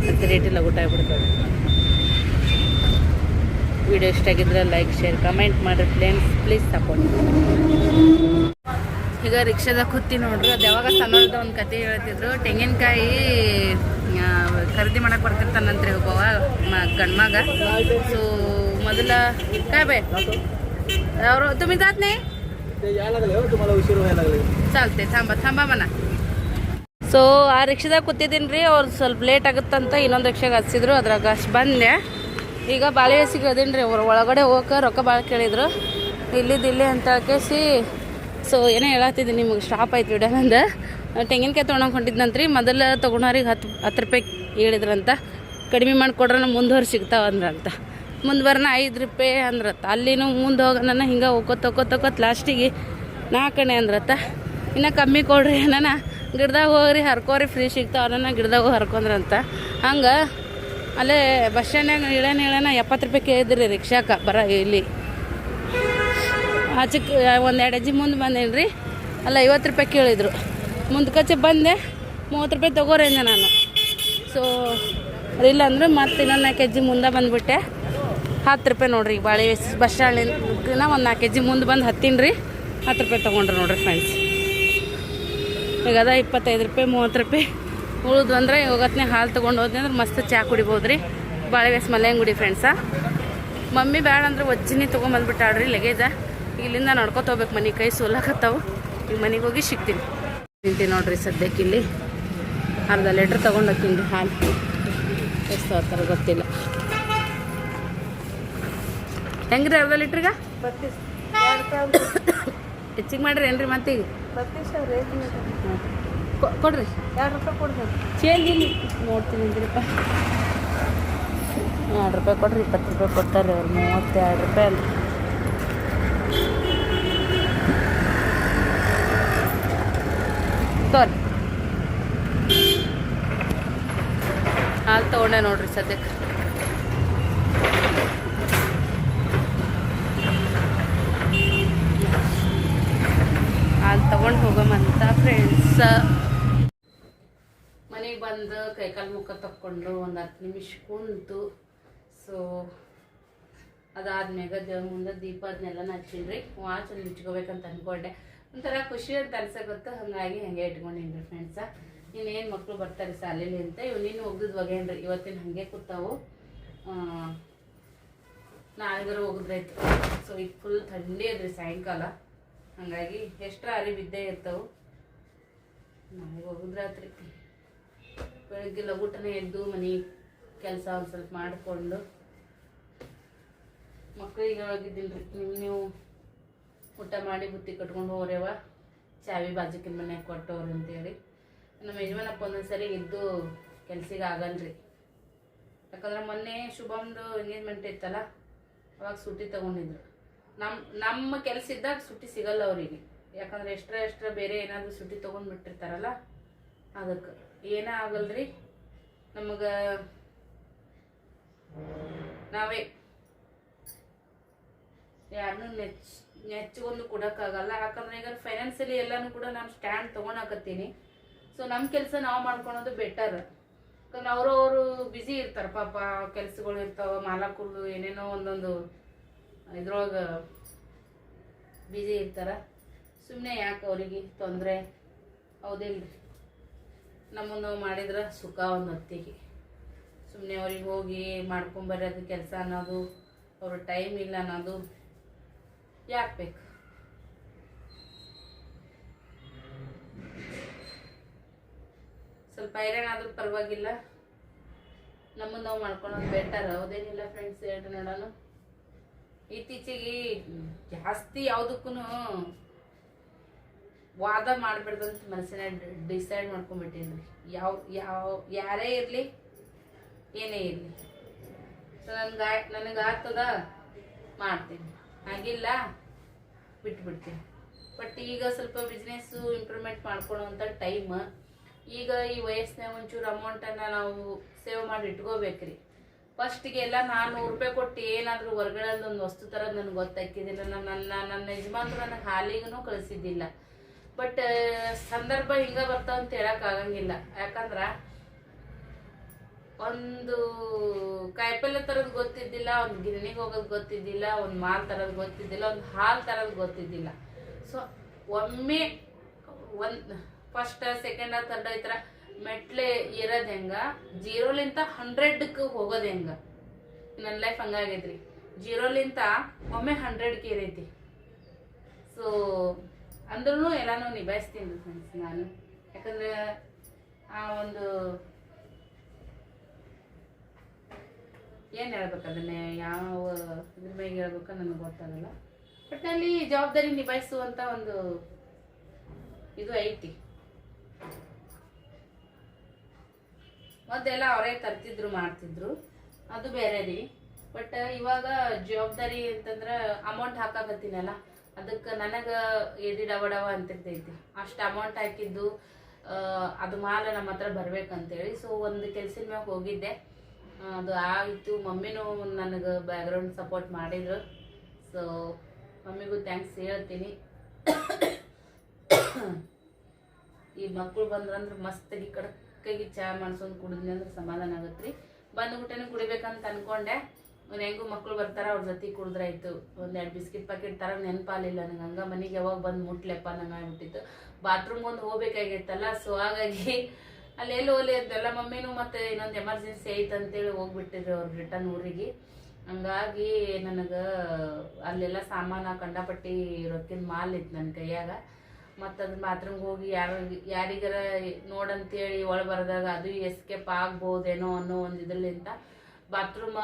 ಆ್ಯಸಿಡಿಟಿ ಲಘುಟಾಗಿಬಿಡ್ತದೆ. ವಿಡಿಯೋ ಇಷ್ಟ ಆಗಿದ್ರೆ ಲೈಕ್ ಶೇರ್ ಕಮೆಂಟ್ ಮಾಡಿರಿ ಫ್ರೆಂಡ್ಸ್. Please support. ಈಗ ರಿಕ್ಷಾದಾಗ ಕೂತಿ ನೋಡ್ರಿ. ಅದು ಯಾವಾಗ ಸಣ್ಣದ ಒಂದು ಕತೆ ಹೇಳ್ತಿದ್ರು. ತೆಂಗಿನಕಾಯಿ ಖರೀದಿ ಮಾಡಕ್ಕೆ ಬರ್ತಿರ್ತಾನಂತ್ರಿ ಒಬ್ಬವ ಗಂಡ್ಮಗ. ಸೊ ಮೊದಲ काय बे और तुम्ही जात नाही चालते. थांबा म्हणा. ಸೊ ಆ ರಿಕ್ಷಾದಾಗ ಕೂತಿದ್ದೀನಿ ರೀ. ಅವ್ರು ಸ್ವಲ್ಪ ಲೇಟ್ ಆಗುತ್ತಂತ ಇನ್ನೊಂದು ರಿಕ್ಷಾಗೆ ಹಚ್ಚಿದ್ರು. ಅದ್ರಾಗ ಅಷ್ಟು ಬಂದೆ. ಈಗ ಬಾಳೆ ಹಸಿಗೆ ಅದೀನಿ ರೀ. ಅವ್ರು ಒಳಗಡೆ ಹೋಗಕ್ಕೆ ರೊಕ್ಕ ಭಾಳ ಕೇಳಿದ್ರು. ಇಲ್ಲಿದ್ದಿಲ್ಲಿ ಅಂತ ಕೇಸಿ. ಸೊ ಏನೋ ಹೇಳತ್ತಿದ್ದೀನಿ ನಿಮಗೆ. ಸ್ಟಾಪ್ ಆಯ್ತು ವಿಡಿಯೋ ನಂದು. ತೆಂಗಿನಕಾಯಿ ತೊಗೊಳಕ್ಕೆ ಹೊಂಟಿದ್ನಂತ್ರಿ. ಮೊದಲು ತೊಗೊಂಡವ್ರಿಗೆ 10 ರೂಪಾಯಿ ಹೇಳಿದ್ರಂತ. ಕಡಿಮೆ ಮಾಡಿಕೊಡ್ರೆ ಮುಂದುವರೆ ಸಿಗ್ತಾವಂದ್ರಂತ. ಮುಂದೆ ಬರೋಣ 5 ರೂಪಾಯಿ ಅಂದ್ರತ್ತ. ಅಲ್ಲಿನೂ ಮುಂದೆ ಹೋಗೋಣ ಹಿಂಗೆ ಹೋಗೋತ್ ಲಾಸ್ಟಿಗೆ 4 ಅಂದ್ರತ್ತ. ಇನ್ನು ಕಮ್ಮಿ ಕೊಡ್ರಿ ನನ್ನ ಗಿಡದಾಗ ಹೋಗ್ರಿ ಹರ್ಕೋರಿ ಫ್ರೀ ಸಿಗ್ತಾವ. ನನ್ನ ಗಿಡದಾಗ ಹೋಗಿ ಹರ್ಕೊಂಡ್ರಂತ. ಹಂಗೆ ಅಲ್ಲೇ ಬಸ್ ಸ್ಟ್ಯಾಂಡ್ನಾಗ ಇಳೇನ 70 ರೂಪಾಯಿ ಕೇಳಿದ್ರಿ ರಿಕ್ಷಾಕ್ಕೆ. ಇಲ್ಲಿ ಆಚೆಗೆ 1-2 ಹೆಜ್ಜೆ ಮುಂದೆ ಬಂದೇನಿ ರೀ. ಅಲ್ಲ 50 ರೂಪಾಯಿ ಕೇಳಿದ್ರು. ಮುಂದಕ್ಕೆ ಬಂದೆ. 30 ರೂಪಾಯಿ ತೊಗೋರಿ ಅಂದೆ ನಾನು. ಸೊ ಇಲ್ಲ ಅಂದ್ರೆ ಮತ್ತೆ ಇನ್ನೊಂದು 4 ಹೆಜ್ಜೆ ಮುಂದೆ ಬಂದುಬಿಟ್ಟೆ. 10 ರೂಪಾಯಿ ನೋಡ್ರಿ. ಬಾಳೆ ಬಸ್ ಸ್ಟ್ಯಾಂಡಿಂದ ಒಂದು 4 ಹೆಜ್ಜೆ ಮುಂದೆ ಬಂದು ಹತ್ತೀನಿ ರೀ. 10 ರೂಪಾಯಿ ತೊಗೊಂಡ್ರು ನೋಡ್ರಿ ಫ್ರೆಂಡ್ಸ್. ಈಗ ಅದ 25 ರೂಪಾಯಿ 30 ರೂಪಾಯಿ ಉಳಿದು ಅಂದ್ರೆ ಹೋಗತ್ನೇ ಹಾಲು ತೊಗೊಂಡು ಹೋದ್ನಿ ಅಂದ್ರೆ ಮಸ್ತ್ ಚಹಾ ಕುಡಿಬೋದು ರೀ. ಬಾಳೆವೇಸ್ ಮಲ್ಯಾಂಗುಡಿ ಫ್ರೆಂಡ್ಸ. ಮಮ್ಮಿ ಬೇಡ ಅಂದ್ರೆ ಒಜ್ಜಿನಿ ತೊಗೊಂಬಂದ್ಬಿಟ್ಟಾಳ್ರಿ ಲಗೇಜ. ಇಲ್ಲಿಂದ ನಡ್ಕೊತ ಹೋಗ್ಬೇಕು, ಮನೆ ಕೈ ಸೋಲಾಕತ್ತಾವು. ಈಗ ಮನೆಗೆ ಹೋಗಿ ಸಿಗ್ತೀನಿ. ತಿಂತೀನಿ ನೋಡ್ರಿ ಸದ್ಯಕ್ಕೆ ಇಲ್ಲಿ ಅರ್ಧ ಲೀಟ್ರ್ ತೊಗೊಂಡು ಹೋಗ್ತೀನಿ ರೀ ಹಾಲು. ಎಷ್ಟು ಆಗ್ತಾರ ಗೊತ್ತಿಲ್ಲ. ಹೆಂಗ್ರಿ ಅರ್ಧ ಲೀಟ್ರಿಗೆ? ಹೆಚ್ಚಿಗೆ ಮಾಡಿರಿ ಏನ್ರಿ ಮತ್ತೆ ಈಗ ಕೊಡ್ರಿ 2 ರೂಪಾಯಿ ಕೊಡ್ರಿ. ಚೇಂಜ್ ಇಲ್ಲಿ ನೋಡ್ತೀನಿ ಅಂದ್ರಿಪ್ಪ. 2 ರೂಪಾಯಿ ಕೊಡ್ರಿ, 20 ರೂಪಾಯಿ ಕೊಡ್ತಾರೆ ಅವ್ರು. 32 ರೂಪಾಯಿ ಅಲ್ರಿ. ತೋರಿ ಹಾಲು ತೊಗೊಂಡೆ ನೋಡ್ರಿ ಸದ್ಯಕ್ಕೆ. ಹಾಲು ತೊಗೊಂಡು ಹೋಗಮಂತ ಫ್ರೆಂಡ್ಸ್. ಮನೆಗೆ ಬಂದು ಕೈಕಾಲು ಮುಖ ತಕ್ಕೊಂಡು ಒಂದು 10 ನಿಮಿಷ ಕುಂತು, ಸೊ ಅದಾದ್ಮ್ಯಾಗ ದೇವ್ರ ಮುಂದೆ ದೀಪ ಅದನ್ನೆಲ್ಲ ಹಚ್ಚಿನ್ರಿ. ವಾಚ್ ಒಂದು ಇಟ್ಕೋಬೇಕಂತ ಅಂದ್ಕೊಂಡೆ. ಒಂಥರ ಖುಷಿ ಅಂತ ಅನ್ಸಕತ್ತ, ಹಾಗಾಗಿ ಹಂಗೆ ಇಟ್ಕೊಂಡಿನ್ರಿ ಫ್ರೆಂಡ್ಸ. ಇನ್ನೇನು ಮಕ್ಕಳು ಬರ್ತಾರೆ ಶಾಲೆಲಿ ಅಂತ. ಇವು ನೀನು ಒಗ್ದು ಒಗೇನ್ರಿ. ಇವತ್ತಿನ ಹಾಗೆ ಕೂತಾವು, ನಾಳೆಗಾರು ಒಗದ್ರಾಯ್ತು. ಸೊ ಈಗ ಫುಲ್ ಥಂಡಿ ಅದ್ರಿ ಸಾಯಂಕಾಲ, ಹಾಗಾಗಿ ಎಷ್ಟ್ರ ಅರಿ ಬಿದ್ದೇ ಇರ್ತಾವೆ. ನಾಳೆಗೆ ಒಗದ್ರಾತ್ರಿ. ಬೆಳಗ್ಗೆ ಲಘುಟನೆ ಎದ್ದು ಮನೆ ಕೆಲಸ ಒಂದು ಸ್ವಲ್ಪ ಮಾಡಿಕೊಂಡು ಮಕ್ಕಳಿಗೆ ಒಳಗಿದ್ದೀನಿ ರೀ. ನೀವು ಊಟ ಮಾಡಿ ಬುತ್ತಿ ಕಟ್ಕೊಂಡು ಹೋಗ್ರೇವ, ಚಾವಿ ಬಾಜುಕಿನ ಮನೆಗೆ ಕೊಟ್ಟವ್ರಿ ಅಂತೇಳಿ. ನಮ್ಮ ಯಜಮಾನಪ್ಪ ಒಂದೊಂದು ಸರಿ ಇದ್ದು ಕೆಲ್ಸಿಗೆ ಆಗಲ್ರಿ. ಯಾಕಂದ್ರೆ ಮೊನ್ನೆ ಶುಭಮ್ದು ಎಂಗೇಜ್ಮೆಂಟ್ ಇತ್ತಲ್ಲ, ಅವಾಗ ಸುಟ್ಟಿ ತೊಗೊಂಡಿದ್ರು. ನಮ್ಮ ಕೆಲಸ ಇದ್ದಾಗ ಸುಟ್ಟಿ ಸಿಗಲ್ಲ ಅವರಿಗೆ. ಯಾಕಂದ್ರೆ ಎಕ್ಸ್ಟ್ರಾ ಬೇರೆ ಏನಾದರೂ ಸುಟ್ಟಿ ತೊಗೊಂಡ್ಬಿಟ್ಟಿರ್ತಾರಲ್ಲ, ಅದಕ್ಕೆ ಏನೇ ಆಗಲ್ರಿ. ನಮಗೆ ನಾವೇ ಯಾರನ್ನೂ ನೆಚ್ಚಿಗೊಂದು ಕೊಡೋಕ್ಕಾಗಲ್ಲ. ಯಾಕಂದ್ರೆ ಈಗ ಫೈನಾನ್ಸಿಯಲಿ ಎಲ್ಲನೂ ಕೂಡ ನಾನು ಸ್ಟ್ಯಾಂಡ್ ತೊಗೊಳಕತ್ತೀನಿ. ಸೊ ನಮ್ಮ ಕೆಲಸ ನಾವು ಮಾಡ್ಕೊಳೋದು ಬೆಟರ್. ಯಾಕಂದ್ರೆ ಅವರು ಬ್ಯುಸಿ ಇರ್ತಾರೆ ಪಾಪ, ಕೆಲ್ಸಗಳು ಇರ್ತಾವೆ, ಮಾಲಕರು ಏನೇನೋ ಒಂದೊಂದು ಇದ್ರೊಳಗೆ ಬ್ಯುಸಿ ಇರ್ತಾರೆ. ಸುಮ್ಮನೆ ಯಾಕೆ ಅವರಿಗೆ ತೊಂದರೆ? ಹೌದಿಲ್ರಿ? ನಮ್ಮನ್ನು ನಾವು ಮಾಡಿದ್ರೆ ಸುಖ ಒಂದು ಹೊತ್ತಿಗೆ. ಸುಮ್ಮನೆ ಅವ್ರಿಗೆ ಹೋಗಿ ಮಾಡ್ಕೊಂಬರೋದು ಕೆಲಸ ಅನ್ನೋದು, ಅವ್ರ ಟೈಮ್ ಇಲ್ಲ ಅನ್ನೋದು ಯಾಕೆ ಬೇಕು? ಸ್ವಲ್ಪ ಹೈರಾಣ ಆದ್ರೂ ಪರವಾಗಿಲ್ಲ, ನಮ್ಮನ್ನು ನಾವು ಮಾಡ್ಕೊಳೋದು ಬೆಟರ್. ಹೌದೇನಿಲ್ಲ ಫ್ರೆಂಡ್ಸ್? ಹೇಳ್ರಿ ನೋಡೋಣ. ಇತ್ತೀಚೆಗೆ ಜಾಸ್ತಿ ಯಾವುದಕ್ಕೂ ವಾದ ಮಾಡಬೇಡ್ದಂತ ಮನಸ್ಸಿನ ಡಿಸೈಡ್ ಮಾಡ್ಕೊಂಡ್ಬಿಟ್ಟೀನಿ. ಯಾರೇ ಇರಲಿ, ಏನೇ ಇರಲಿ, ಸೊ ನನಗೆ ಆಗ್ತದ ಮಾಡ್ತೀನಿ, ಆಗಿಲ್ಲ ಬಿಟ್ಬಿಡ್ತೀನಿ. ಬಟ್ ಈಗ ಸ್ವಲ್ಪ ಬಿಸ್ನೆಸ್ಸು ಇಂಪ್ರೂವ್ಮೆಂಟ್ ಮಾಡ್ಕೊಳ್ಳೋವಂಥ ಟೈಮ್. ಈಗ ಈ ವಯಸ್ಸಿನಾಗ ಒಂಚೂರು ಅಮೌಂಟನ್ನು ನಾವು ಸೇವ್ ಮಾಡಿ ಇಟ್ಕೋಬೇಕ್ರಿ. ಫಸ್ಟಿಗೆ ಎಲ್ಲ 400 ರೂಪಾಯಿ ಕೊಟ್ಟು ಏನಾದರೂ ಹೊರಗಡೆ ಒಂದು ವಸ್ತು ತರೋದು ನನಗೆ ಗೊತ್ತಾಕಿದ್ದಿಲ್ಲ. ನನ್ನ ಯಜಮಾನ್ರು ನನಗೆ ಹಾಲಿಗೂ ಕಳಿಸಿದ್ದಿಲ್ಲ. ಬಟ್ ಸಂದರ್ಭ ಹಿಂಗೆ ಬರ್ತಾವ ಅಂತ ಹೇಳೋಕ್ಕಾಗಂಗಿಲ್ಲ. ಯಾಕಂದ್ರೆ ಒಂದು ಕಾಯಿಪಲ್ಯ ತರೋದು ಗೊತ್ತಿದ್ದಿಲ್ಲ, ಒಂದು ಗಿರಣಿಗೆ ಹೋಗೋದು ಗೊತ್ತಿದ್ದಿಲ್ಲ, ಒಂದು ಮಾಲ್ ತರೋದು ಗೊತ್ತಿದ್ದಿಲ್ಲ, ಒಂದು ಹಾಲು ತರೋದು ಗೊತ್ತಿದ್ದಿಲ್ಲ. ಸೊ ಒಮ್ಮೆ ಫಸ್ಟ್ ಸೆಕೆಂಡ್ ಥರ್ಡ್ ಈ ಥರ ಮೆಟ್ಲೆ ಇರೋದು ಹೆಂಗೆ, 0ಲಿಂತ 100ಕ್ಕೆ ಹೋಗೋದು ಹೆಂಗೆ. ನನ್ನ ಲೈಫ್ ಹಂಗಾಗೈತ್ರಿ. 0ಲಿಂತ ಒಮ್ಮೆ 100ಕ್ಕೆ ಇರೈತಿ. ಸೊ ಅಂದ್ರೂ ಎಲ್ಲನೂ ನಿಭಾಯಿಸ್ತೀನಿ ಫ್ರೆಂಡ್ಸ್ ನಾನು. ಯಾಕಂದ್ರೆ ಆ ಒಂದು ಏನು ಹೇಳ್ಬೇಕು, ಅದನ್ನೇ ಯಾವ ಇದ್ರ ಮೇಲೆ ಹೇಳ್ಬೇಕು ನನಗೆ ಗೊತ್ತಾಗಲ್ಲ. ಬಟ್ ಅಲ್ಲಿ ಜವಾಬ್ದಾರಿ ನಿಭಾಯಿಸುವಂಥ ಒಂದು ಇದು ಐತಿ. ಮೊದಲೆಲ್ಲ ಅವರೇ ತರ್ತಿದ್ರು ಮಾಡ್ತಿದ್ರು, ಅದು ಬೇರೆ ರೀ. ಬಟ್ ಇವಾಗ ಜವಾಬ್ದಾರಿ ಅಂತಂದ್ರೆ ಅಮೌಂಟ್ ಹಾಕಾಕತ್ತೀನಲ್ಲ, ಅದಕ್ಕೆ ನನಗೆ ಎದಿ ಡವ ಅಂತಿರ್ತೈತಿ. ಅಷ್ಟು ಅಮೌಂಟ್ ಹಾಕಿದ್ದು ಅದು ಮಾಲ ನಮ್ಮ ಹತ್ರ ಬರ್ಬೇಕಂತೇಳಿ. ಸೊ ಒಂದು ಕೆಲ್ಸದ ಮ್ಯಾಗ ಹೋಗಿದ್ದೆ, ಅದು ಆಯಿತು. ಮಮ್ಮಿನೂ ನನಗೆ ಬ್ಯಾಕ್ಗ್ರೌಂಡ್ ಸಪೋರ್ಟ್ ಮಾಡಿದ್ರು. ಸೊ ಮಮ್ಮಿಗೂ ಥ್ಯಾಂಕ್ಸ್ ಹೇಳ್ತೀನಿ. ಈ ಮಕ್ಕಳು ಬಂದ್ರಂದ್ರೆ ಮಸ್ತಾಗಿ ಕಡಕ್ಕಾಗಿ ಚಹಾ ಮಾಡ್ಸೊಂದು ಕುಡಿದ್ನಿ ಅಂದ್ರೆ ಸಮಾಧಾನ ಆಗತ್ತೆ ರೀ. ಬಂದ್ಬಿಟ್ಟೇನೆ ಕುಡಿಬೇಕಂತ ಅಂದ್ಕೊಂಡೆ. ಹೆಂಗೂ ಮಕ್ಳು ಬರ್ತಾರ ಅವ್ರ ಜೊತೆ ಕುಡಿದ್ರಾಯ್ತು. 1-2 ಬಿಸ್ಕಿಟ್ ಪ್ಯಾಕೆಟ್ ತರ ನೆನಪಾಲಿಲ್ಲ ನಂಗೆ. ಹಂಗ ಮನೆಗೆ ಯಾವಾಗ ಬಂದು ಮುಟ್ಲೆಪ್ಪ ನಂಗೆ ಆಗ್ಬಿಟ್ಟಿತ್ತು. ಬಾತ್ರೂಮ್ ಒಂದು ಹೋಗ್ಬೇಕಾಗಿತ್ತಲ್ಲ, ಸೊ ಹಾಗಾಗಿ ಅಲ್ಲೆಲ್ಲಿ ಹೋಗ್ಲಿ ಅಂತೆಲ್ಲ ಮಮ್ಮಿನೂ ಮತ್ತೆ ಇನ್ನೊಂದು ಎಮರ್ಜೆನ್ಸಿ ಐತೆ ಅಂತೇಳಿ ಹೋಗ್ಬಿಟ್ಟಿದ್ರು ಅವ್ರು ರಿಟರ್ನ್ ಊರಿಗೆ. ಹಂಗಾಗಿ ನನಗೆ ಅಲ್ಲೆಲ್ಲ ಸಾಮಾನು ಕಂಡಪಟ್ಟಿ ರೊಕ್ಕಿನ ಮಾಲ್ ಇತ್ತು ನನ್ನ ಕೈಯಾಗ. ಮತ್ತು ಅದು ಬಾತ್ರೂಮ್ಗೆ ಹೋಗಿ ಯಾರಿಗಾರ ನೋಡಂತೇಳಿ ಒಳಗೆ ಬರೆದಾಗ ಅದು ಎಸ್ಕೇಪ್ ಆಗ್ಬೋದೇನೋ ಅನ್ನೋ ಒಂದು ಇದರಲ್ಲಿಂದ ಬಾತ್ರೂಮ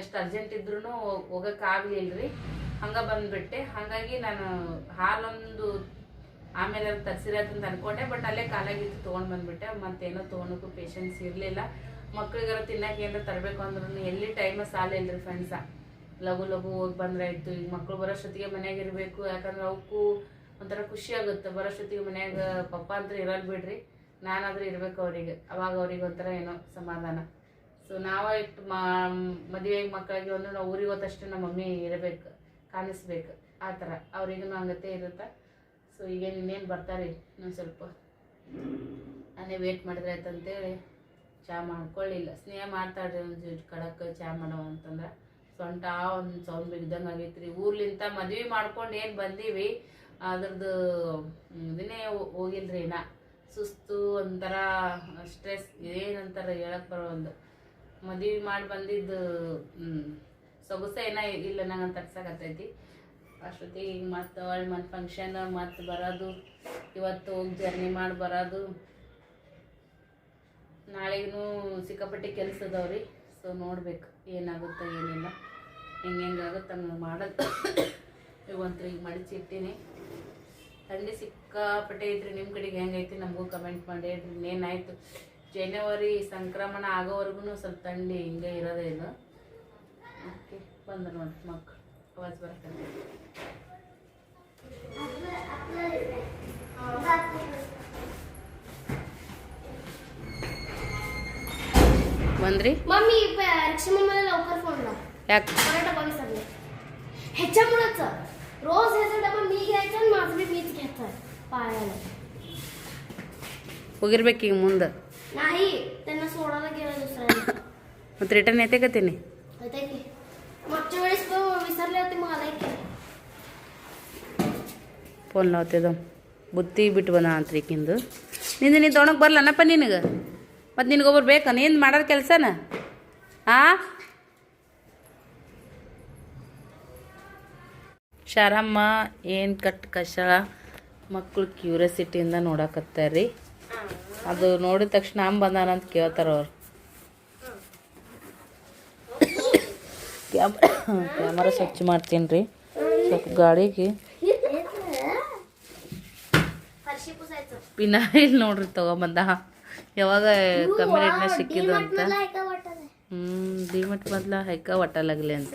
ಎಷ್ಟು ಅರ್ಜೆಂಟ್ ಇದ್ರೂ ಹೋಗೋಕ್ಕಾಗಲಿಲ್ಲ ರೀ. ಹಂಗೆ ಬಂದುಬಿಟ್ಟೆ. ಹಾಗಾಗಿ ನಾನು ಹಾಲೊಂದು ಆಮೇಲೆ ಅದು ತರಿಸಿರತ್ತಂತ ಅನ್ಕೊಂಡೆ, ಬಟ್ ಅಲ್ಲೇ ಕಾಲಾಗಿತ್ತು ತೊಗೊಂಡು ಬಂದುಬಿಟ್ಟೆ. ಮತ್ತೇನೋ ತೊಗೊಳಕ್ಕೂ ಪೇಷನ್ಸ್ ಇರಲಿಲ್ಲ. ಮಕ್ಳಿಗಾರ ತಿನ್ನಕ್ಕೆ ಏನಾರ ತರಬೇಕು ಅಂದ್ರೂ ಎಲ್ಲಿ ಟೈಮ ಸಾಲಿಲ್ಲ ರೀ ಫ್ರೆಂಡ್ಸ. ಲಘು ಹೋಗಿ ಬಂದ್ರಾಯ್ತು. ಈಗ ಮಕ್ಳು ಬರೋಷ್ಟೊತ್ತಿಗೆ ಮನ್ಯಾಗ ಇರಬೇಕು, ಯಾಕಂದ್ರೆ ಅವಕ್ಕೂ ಒಂಥರ ಖುಷಿ ಆಗುತ್ತೆ. ಬರೋಷ್ಟೊತ್ತಿಗೆ ಮನ್ಯಾಗ ಪಪ್ಪ ಅಂತ ಇರಲ್ಲ ಬಿಡ್ರಿ, ನಾನಾದರೂ ಇರಬೇಕು ಅವ್ರಿಗೆ. ಅವಾಗ ಅವ್ರಿಗೆ ಒಂಥರ ಏನೋ ಸಮಾಧಾನ. ಸೊ ನಾವು ಇಟ್ಟು ಮದುವೆಗೆ ಮಕ್ಕಳಿಗೆ ಒಂದು ನಾವು ಊರಿಗೆ ಹೋದಷ್ಟೇ ನಮ್ಮ ಮಮ್ಮಿ ಇರಬೇಕು, ಕಾಣಿಸ್ಬೇಕು, ಆ ಥರ ಅವ್ರಿಗೂ ಹಂಗತೆ ಇರುತ್ತೆ. ಸೊ ಈಗ ಇನ್ನೇನು ಬರ್ತಾರೆ ಇನ್ನೊಂದು ಸ್ವಲ್ಪ ನಾನೇ ವೇಟ್ ಮಾಡಿದ್ರೆ ಆಯ್ತು ಅಂತೇಳಿ ಚಹಾ ಮಾಡ್ಕೊಳ್ಳಿಲ್ಲ. ಸ್ನೇಹ ಮಾಡ್ತಾಳ್ರಿ ಒಂದು ಕಡಕ್ಕೆ ಚಹಾ ಮಾಡೋ ಅಂತಂದ್ರೆ ಸೊಂಟ ಒಂದು ಸೌಂಡ್ ಬಿಗ್ದಂಗೆ ಆಗೈತೆ ರೀ. ಊರ್ಲಿಂತ ಮದ್ವೆ ಮಾಡ್ಕೊಂಡು ಏನು ಬಂದೀವಿ ಅದ್ರದ್ದು ಇದನ್ನೇ ಹೋಗಿಲ್ರಿ. ನಾ ಸುಸ್ತು ಒಂಥರ ಸ್ಟ್ರೆಸ್ ಏನಂತಾರೆ ಹೇಳಕ್ಕೆ ಬರೋ ಒಂದು ಮದ್ವೆ ಮಾಡಿ ಬಂದಿದ್ದು ಸೊಗಸ ಏನೋ ಇಲ್ಲ ನಂಗೆ ತರ್ಸಕತ್ತೈತಿ. ಅಷ್ಟೊತ್ತಿಗೆ ಈಗ ಮತ್ತು ಒಳ್ಳೆ ಮತ್ತು ಫಂಕ್ಷನ್ ಮತ್ತು ಬರೋದು, ಇವತ್ತು ಹೋಗಿ ಜರ್ನಿ ಮಾಡಿ ಬರೋದು, ನಾಳೆಗೂ ಸಿಕ್ಕಾಪಟ್ಟೆ ಕೆಲಸ ಅದಾವ್ರಿ. ಸೊ ನೋಡ್ಬೇಕು ಏನಾಗುತ್ತೆ ಏನಿಲ್ಲ, ಹೆಂಗಾಗುತ್ತೆ ಹಂಗೆ ಮಾಡೋದು. ಇವಂತ್ರು ಈಗ ಮಡಿಚಿಟ್ಟಿನಿ. ಥಂಡಿ ಸಿಕ್ಕಾಪಟ್ಟೆ ಐತ್ರಿ. ನಿಮ್ಮ ಕಡೆಗೆ ಹೆಂಗೈತಿ ನಮಗೂ ಕಮೆಂಟ್ ಮಾಡಿ ಹೇಳ್ರಿ. ಇನ್ನೇನಾಯಿತು ಜನವರಿ ಸಂಕ್ರಮಣ ಆಗೋವರೆಗೂ ಸ್ವಲ್ಪ ಥಂಡಿ ಹಿಂಗೆ ಇರೋದೇ ಇದು. ಓಕೆ ಬಂದ್ರೆ ನೋಡಿ ಮಕ್ಕಳು ಅವಾಜ್ ಬರ್ತದೆ. ಬಂದ್ರಿ मम्मी रिक्षा मला लवकर फोन लाव. याक मला डबा विसरले. ह्याच्यामुळेच रोज ह्याचा डबा मी घ्यायचा आणि माझं बी मीच घ्यायचा पाळायला. ಹೋಗಿರ್ಬೇಕು ಈಗ ಮುಂದೆ. नाही त्यांना सोडायला गेलं दुसऱ्याला. ಮತ್ತು ರಿಟರ್ನ್ येते का तिने? येते की मागच्या वेळेस विसरले होते मला की ಫೋನ್ ಲಾವ್ತಿದ್ದ ಬುತ್ತಿ ಬಿಟ್ಟು ಬಂದ ಅಂತ್ರಿಕಿಂದು. ನಿಂದು ನೀನು ತೊಗೊಳಕ್ಕೆ ಬರಲ್ಲನಪ್ಪ ನಿನಗೆ. ಮತ್ತು ನಿನಗೊಬ್ಬರು ಬೇಕಾ ನೀನು ಮಾಡೋದು ಕೆಲಸನ? ಶಾರಮ್ಮ ಏನು ಕಷ್ಟ ಮಕ್ಕಳು ಕ್ಯೂರಿಯಾಸಿಟಿಯಿಂದ ನೋಡಕತ್ತಾರ್ರಿ. ಅದು ನೋಡಿದ ತಕ್ಷಣ ಅಮ್ಮ ಬಂದಾನ ಅಂತ ಕೇಳ್ತಾರ ಅವ್ರು. ಕ್ಯಾಮರಾ ಸ್ವಚ್ಛ ಮಾಡ್ತೀನಿ ರೀ ಸ್ವಲ್ಪ ಗಾಡಿಗೆ. ಪಿನಾಯಿಲ್ ನೋಡ್ರಿ ತಗೊಂಬಂದ. ಯಾವಾಗ ಕಮ್ಮಿ ರೇಟ್ನಾಗ ಸಿಕ್ಕಿದ್ದು ಅಂತ. ಡಿಮಟ್ ಬದಲ ಹೈಕ ಒಟ್ಟಲಾಗಲಿ ಅಂತ.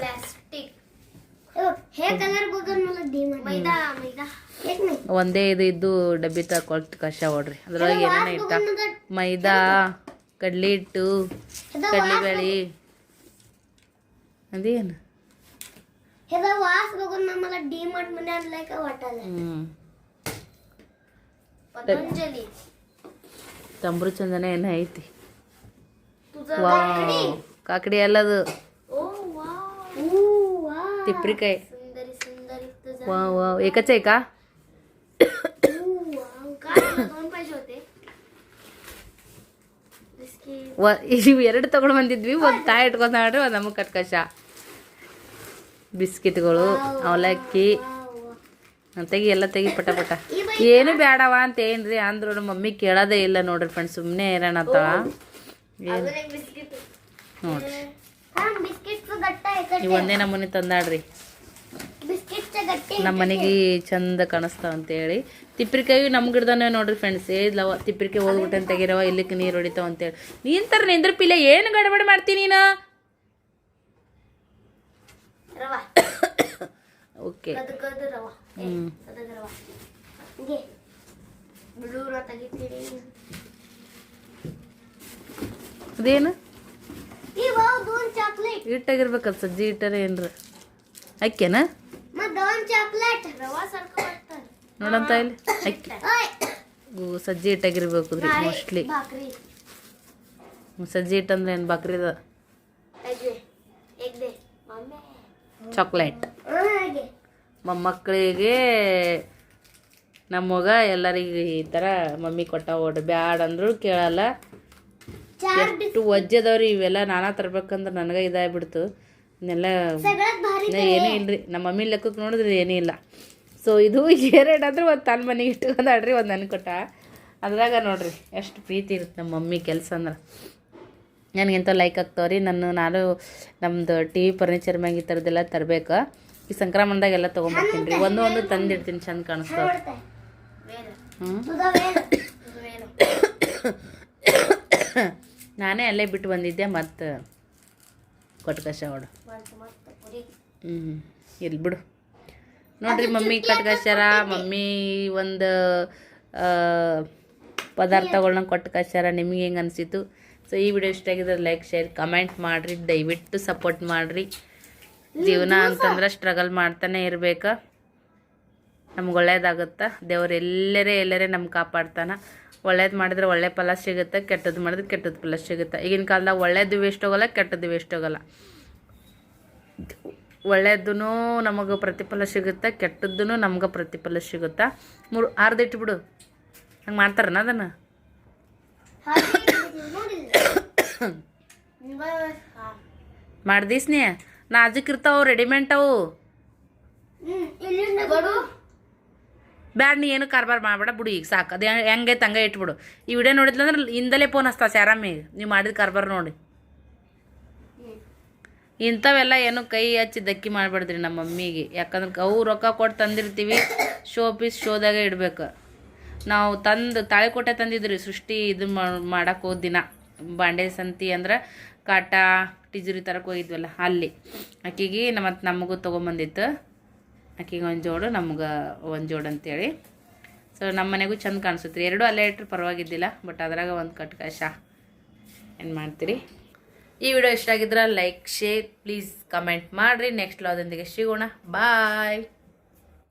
हे कलर बघून मला मैदा मैदा एक नाही ಒಂದೇ ಇದು ಡಬ್ಬಿ ತಗೊಳ್ತ ಕಷ್ಟ ನೋಡ್ರಿ. ಅದ್ರೊಳಗೆ ಏನೇನ ಇಟ್ಟ ಮೈದಾ, ಕಡ್ಲಿ ಹಿಟ್ಟು, ಕಡ್ಲಿಬೇಳೆ ಅದೇನು ह्याचा वास बघून मला डीमार्ट मध्ये आणलाय का वाटायला. पतंजली ತಂಬ್ರು ಚಂದನ ಏನೋ ಐತಿ. तुझं ವಾವ್ ಕಾಕಡಿ ಅಲ್ಲದು ओ वाव तिपरीकाय. सुंदरी सुंदरी तुझं वा वा एकच आहे का? वाव काय दोन पाहिजे होते बिस्किट. ಇವು ಎರಡು ತಗೊಂಡು ಬಂದಿದ್ವಿ. ಒಂದು ತಾಯಿ ಇಟ್ಕೊಂಡು ಮಾಡ್ರಿ, ಒಂದು ನಮಗೆ ಕಟ್ಕಶ ಬಿಸ್ಕಿಟ್ಗಳು, ಅವಲಕ್ಕಿ ತೆಗಿ ಎಲ್ಲ ತೆಗಿ ಪಟ ಪಟ. ಏನು ಬೇಡವ ಅಂತ ಏನ್ರಿ ಅಂದ್ರು ಮಮ್ಮಿ ಕೇಳೋದೇ ಇಲ್ಲ ನೋಡ್ರಿ ಫ್ರೆಂಡ್ಸ್. ಸುಮ್ಮನೆ ಇರೋಣ ಅಂತ ಏನು बिस्किट ನೋಡ್ರಿ. बिस्किटचं गट्टा आहे ನೀವು ಒಂದೇ ನಮ್ಮನೆ ತಂದಾಡ್ರಿ. बिस्किटच्या गट्टे ನಮ್ಮ ಮನೆಗೆ ಚಂದ ಕಾಣಿಸ್ತಾವ ಅಂತೇಳಿ. ತಿಪ್ಪಿರಿಕಾಯಿ ನಮ್ಮ ಗಿಡದನೇ ನೋಡ್ರಿ ಫ್ರೆಂಡ್ಸ್. ಏದ್ಲವ ತಿಪ್ಪಿರಿಕಾಯಿ ಹೋಗ್ಬಿಟ್ಟು ಅಂತ ತೆಗಿರವ ಇಲ್ಲಿಕ್ಕೆ ನೀರು ಹೊಡಿತಾವ ಅಂತೇಳಿ. ನೀನ್ ತರ ನಿಂದ್ರ ಪಿಲೆ ಏನು ಗಡಬಡಿ ಮಾಡ್ತೀನಿ ನೀನು. रवा ಓಕೆ गदगद रवा गदगद रवा घे ब्लू रवा घेतली. ಅದೇನು ಈ ವಾವ್ दोन चॉकलेट ಹಿಟ್ಟಾಗಿರ್ಬೇಕಲ್ಲ ಸಜ್ಜಿ ಹಿಟ್ಟರೆ ಏನ್ರ ಅಕ್ಕೆನ मग दोन चॉकलेट रवा सारखं वाटतं ನೋಡಂತ ಇಲ್ಲಿ ಅಕ್ಕಿ ಸಜ್ಜಿ ಹಿಟ್ಟಾಗಿರ್ಬೇಕು ರೀ ಮೋಸ್ಟ್ಲಿ. भाकरी ಸಜ್ಜಿ ಹಿಟ್ಟಂದ್ರೆ ಏನು ಬಾಕ್ರಿದ एक दे ಚಾಕ್ಲೇಟ್ ಹಾಗೆ ಮೊಮ್ಮಕ್ಕಳಿಗೆ ನಮ್ಮಗ ಎಲ್ಲರಿಗೆ ಈ ಥರ ಮಮ್ಮಿ ಕೊಟ್ಟ ಓಡ್ರಿ ಬ್ಯಾಡ ಅಂದ್ರು ಕೇಳಲ್ಲ. ಎಷ್ಟು ವಜ್ಜದವ್ರಿ ಇವೆಲ್ಲ ನಾನಾ ತರ್ಬೇಕಂದ್ರೆ ನನಗೆ ಇದಾಗ್ಬಿಡ್ತು. ಇನ್ನೆಲ್ಲ सगळ्यात भारी ಏನೂ ಇಲ್ರಿ. ನಮ್ಮ ಮಮ್ಮಿ ಲೆಕ್ಕಕ್ಕೆ ನೋಡಿದ್ರೆ ಏನೂ ಇಲ್ಲ. ಸೊ ಇದು ಎರಡಾದ್ರೆ ಒಂದು ತನ್ನ ಮನೆಗೆ ಇಟ್ಕೊಂಡಾಡ್ರಿ, ಒಂದು ನನಗೆ ಕೊಟ್ಟ. ಅದ್ರಾಗ ನೋಡ್ರಿ ಎಷ್ಟು ಪ್ರೀತಿ ಇರುತ್ತೆ ನಮ್ಮ ಮಮ್ಮಿ ಕೆಲಸ ಅಂದ್ರೆ. ನನಗೆಂತ ಲೈಕ್ ಆಗ್ತಾವ್ರಿ. ನಾನು ನಮ್ಮದು ಟಿ ವಿ ಫರ್ನಿಚರ್ ಮ್ಯಾಗ ಈ ಥರದ್ದೆಲ್ಲ ತರಬೇಕು. ಈ ಸಂಕ್ರಮಣದಾಗ ಎಲ್ಲ ತೊಗೊಂಬರ್ತೀನಿ ರೀ. ಒಂದು ತಂದಿರ್ತೀನಿ, ಚಂದ ಕಾಣಿಸ್ತಾವ. तुझा वेळ ನಾನೇ ಅಲ್ಲೇ ಬಿಟ್ಟು ಬಂದಿದ್ದೆ, ಮತ್ತು ಕೊಟ್ಕಶ ಹೊಡು. ಇಲ್ಲಿ ಬಿಡು ನೋಡ್ರಿ. ಮಮ್ಮಿ ಕಟ್ಕಶ್ಯಾರ. ಮಮ್ಮಿ ಒಂದು ಪದಾರ್ಥಗಳನ್ನ ಕೊಟ್ಟು ಕಳ್ಸ್ಯಾರ. ನಿಮಗೆ ಹೆಂಗೆ ಅನಿಸಿತು? ಸೊ ಈ ವಿಡಿಯೋ ಇಷ್ಟ ಆಗಿದ್ರೆ ಲೈಕ್, ಶೇರ್, ಕಮೆಂಟ್ ಮಾಡಿರಿ. ದಯವಿಟ್ಟು ಸಪೋರ್ಟ್ ಮಾಡಿರಿ. ಜೀವನ ಅಂತಂದ್ರೆ ಸ್ಟ್ರಗಲ್ ಮಾಡ್ತಾನೆ ಇರಬೇಕು. ನಮ್ಗೆ ಒಳ್ಳೇದಾಗುತ್ತೆ. ದೇವ್ರು ಎಲ್ಲರೇ ನಮ್ಗೆ ಕಾಪಾಡ್ತಾನೆ. ಒಳ್ಳೇದು ಮಾಡಿದ್ರೆ ಒಳ್ಳೆ ಫಲ ಸಿಗುತ್ತೆ, ಕೆಟ್ಟದ್ದು ಮಾಡಿದ್ರೆ ಕೆಟ್ಟದ್ದು ಫಲ ಸಿಗುತ್ತೆ. ಈಗಿನ ಕಾಲದಾಗ ಒಳ್ಳೇದು ವೇಸ್ಟ್ ಹೋಗಲ್ಲ, ಕೆಟ್ಟದ್ದು ವೇಸ್ಟ್ ಹೋಗಲ್ಲ. ಒಳ್ಳೇದೂ ನಮಗೆ ಪ್ರತಿಫಲ ಸಿಗುತ್ತೆ, ಕೆಟ್ಟದ್ದು ನಮ್ಗೆ ಪ್ರತಿಫಲ ಸಿಗುತ್ತೆ. ಆರ್ದಿಟ್ಬಿಡು. ಹಂಗೆ ಮಾಡ್ತಾರನ ಅದನ್ನು? ಮಾಡ್ದೀಸ್ನಿ ನಾಜುಕಿರ್ತಾವು, ರೆಡಿಮೇಡ್ ಅವು. ಬ್ಯಾಡ, ನೀ ಏನು ಕಾರ್ಬಾರ್ ಮಾಡಬೇಡ ಬಿಡು. ಈಗ ಸಾಕು. ಅದು ಹೆಂಗೈತೆ ಹಂಗೆ ಇಟ್ಬಿಡು. ಈ ವಿಡಿಯೋ ನೋಡಿದ್ಲಂದ್ರೆ ಇಂದಲೇ ಫೋನ್ ಹಚ್ತಾ ಸ್ಯಾರಾಮಿಗೆ, ನೀವು ಮಾಡಿದ ಕಾರ್ಬಾರ್ ನೋಡಿ. ಇಂಥವೆಲ್ಲ ಏನು ಕೈ ಹಚ್ಚಿ ದಕ್ಕಿ ಮಾಡಬೇಡ್ದ್ರಿ ನಮ್ಮ ಮಮ್ಮಿಗೆ. ಯಾಕಂದ್ರೆ ಅವು ರೊಕ್ಕ ಕೊಟ್ಟು ತಂದಿರ್ತೀವಿ, ಶೋದಾಗ ಇಡ್ಬೇಕು. ನಾವು ತಾಳಿಕೋಟೆ ತಂದಿದ್ರಿ ಸೃಷ್ಟಿ ಇದು ಮಾಡಕ್ಕೆ ಹೋದ ದಿನ, ಬಾಂಡೆ ಸಂತಿ ಅಂದ್ರೆ ಕಾಟ ಟಿಜುರಿ ತರಕ್ಕೆ ಹೋಗಿದ್ವಲ್ಲ ಅಲ್ಲಿ. ಆಕಿಗೆ ಮತ್ತು ನಮಗೂ ತೊಗೊಂಬಂದಿತ್ತು. ಆಕಿಗೆ ಒಂದು ಜೋಡು, ನಮ್ಗೆ ಒಂದು ಜೋಡು ಅಂತೇಳಿ. ಸೊ ನಮ್ಮ ಮನೆಗೂ ಚಂದ ಕಾಣಿಸುತ್ತೆ ರೀ. ಎರಡೂ ಅಲ್ಲೇ ಇಟ್ಟರೆ ಪರವಾಗಿದ್ದಿಲ್ಲ, ಬಟ್ ಅದ್ರಾಗ ಒಂದು ಕಟ್ಕಶ ಏನು ಮಾಡ್ತೀರಿ. ಈ ವಿಡಿಯೋ ಇಷ್ಟ ಆಗಿದ್ರೆ ಲೈಕ್, ಶೇರ್, ಪ್ಲೀಸ್ ಕಮೆಂಟ್ ಮಾಡಿರಿ. ನೆಕ್ಸ್ಟ್ ಲಾದೊಂದಿಗೆ ಸಿಗೋಣ. ಬಾಯ್.